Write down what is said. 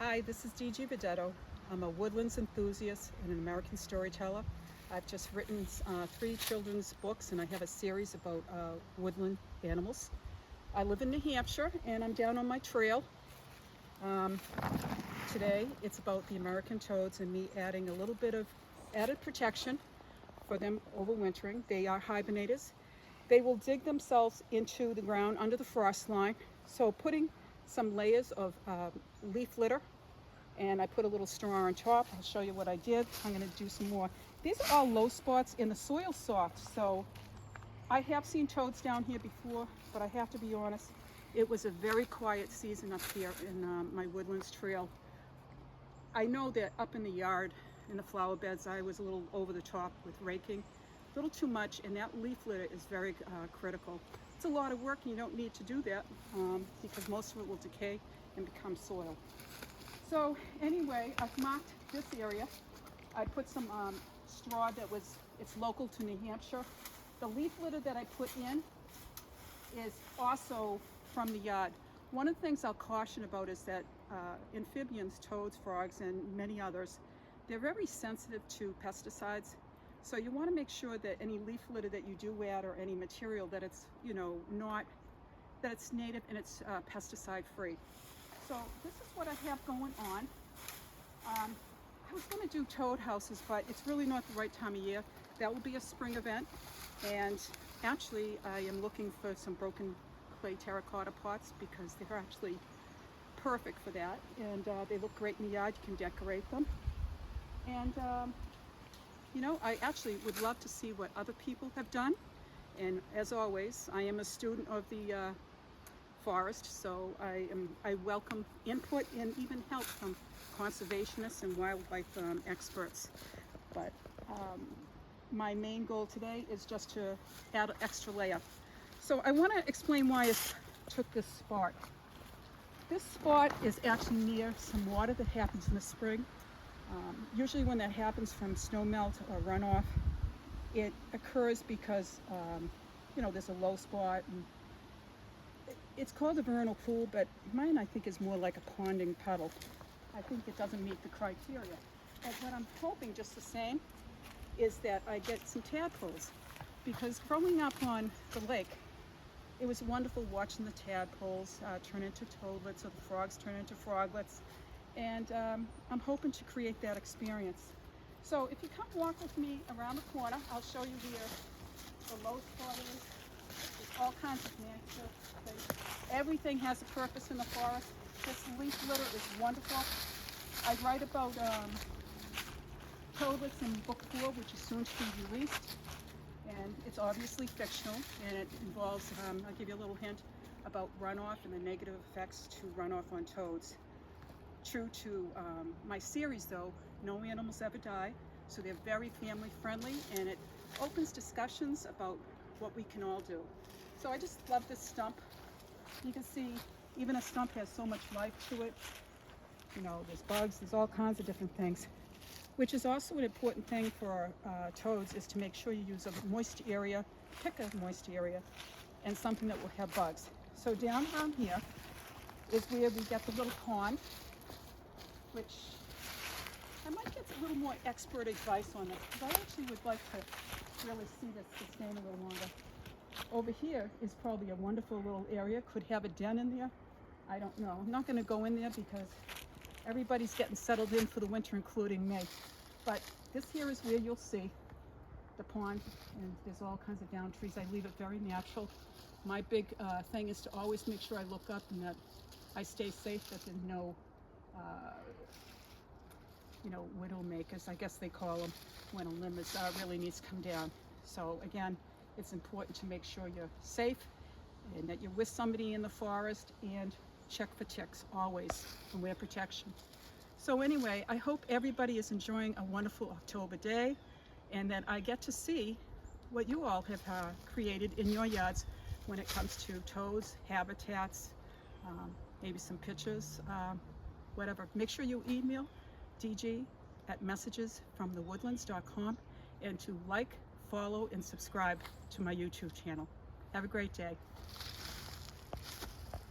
Hi, this is Videtto. I'm a Woodlands enthusiast and an American storyteller. I've just written 3 children's books, and I have a series about woodland animals. I live in New Hampshire and I'm down on my trail. Today it's about the American toads and me adding a little bit of added protection for them overwintering. They are hibernators. They will dig themselves into the ground under the frost line. So putting some layers of leaf litter, and I put a little straw on top. I'll show you what I did. I'm going to do some more. These are all low spots and the soil's soft, so I have seen toads down here before, but I have to be honest, it was a very quiet season up here in my Woodlands trail. I know that up in the yard, in the flower beds, I was a little over the top with raking, a little too much, and that leaf litter is very critical. It's a lot of work and you don't need to do that because most of it will decay and become soil. So anyway, I've marked this area. I put some straw it's local to New Hampshire. The leaf litter that I put in is also from the yard. One of the things I'll caution about is that amphibians, toads, frogs, and many others, they're very sensitive to pesticides. So you want to make sure that any leaf litter that you do add or any material that it's, that it's native and it's pesticide free. So this is what I have going on. I was going to do toad houses, but it's really not the right time of year. That will be a spring event. And actually I am looking for some broken clay terracotta pots because they're actually perfect for that. And they look great in the yard. You can decorate them. And I actually would love to see what other people have done. And as always, I am a student of the forest, so I welcome input and even help from conservationists and wildlife experts. But my main goal today is just to add an extra layer. So I want to explain why I took this spot. This spot is actually near some water that happens in the spring. Usually when that happens from snow melt or runoff, it occurs because there's a low spot. And it's called a vernal pool, but mine I think is more like a ponding puddle. I think it doesn't meet the criteria. But what I'm hoping just the same is that I get some tadpoles, because growing up on the lake, it was wonderful watching the tadpoles turn into toadlets or the frogs turn into froglets. And I'm hoping to create that experience. So if you come walk with me around the corner, I'll show you where the low spot is. There's all kinds of nature. Everything has a purpose in the forest. This leaf litter is wonderful. I write about toadlets in book 4, which is soon to be released. And it's obviously fictional, and it involves, I'll give you a little hint about runoff and the negative effects to runoff on toads. True to my series though, no animals ever die, so they're very family friendly, and it opens discussions about what we can all do. So I just love this stump. You can see even a stump has so much life to it. There's bugs, there's all kinds of different things, which is also an important thing for toads, is to make sure you use a moist area, pick a moist area, and something that will have bugs. So down around here is where we get the little pond, which I might get a little more expert advice on this, because I actually would like to really see this sustain a little longer. Over here is probably a wonderful little area. Could have a den in there. I don't know. I'm not going to go in there because everybody's getting settled in for the winter, including me. But this here is where you'll see the pond, and there's all kinds of down trees. I leave it very natural. My big thing is to always make sure I look up and that I stay safe, that there's no widow makers, I guess they call them, when a limb is really needs to come down. So again, it's important to make sure you're safe and that you're with somebody in the forest, and check for ticks always and wear protection. So anyway, I hope everybody is enjoying a wonderful October day, and that I get to see what you all have created in your yards when it comes to toads, habitats, maybe some pictures, whatever. Make sure you email dg@messagesfromthewoodlands.com, and to like, follow, and subscribe to my YouTube channel. Have a great day.